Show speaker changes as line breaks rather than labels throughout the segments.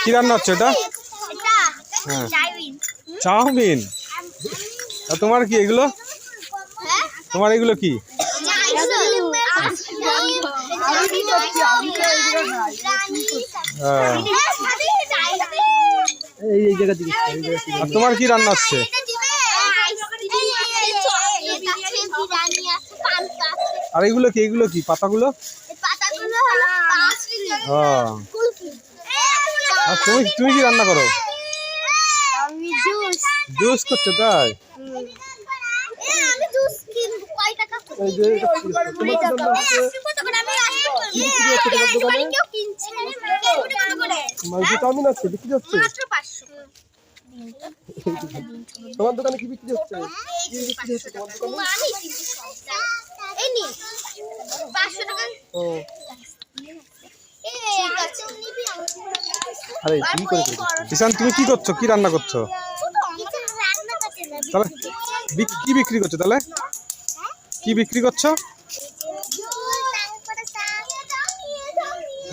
কি রান্না হচ্ছে এটা? হ্যাঁ, চাউমিন। আর তোমার কি এগুলো? তোমার এগুলো কি? আর তোমার কি রান্না হচ্ছে? আর এগুলো কি? এগুলো কি পাতাগুলো? আর তুমি কি রান্না করো? জুস করছো তাই? চাউমিন আছে, বিক্রি হচ্ছে। তোমার দোকানে কি বিক্রি হচ্ছে? আরে কি করে কিষান, তুমি কি করছো? কি রান্না করছো তাহলে? কি বিক্রি করছো তাহলে? কি বিক্রি করছো?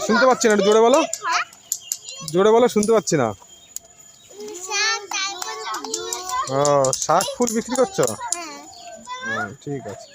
শুনতে পাচ্ছি না, একটু জোরে বলো। জোরে বলো, শুনতে পাচ্ছি না। ও, শাক ফুল বিক্রি করছো? ঠিক আছে।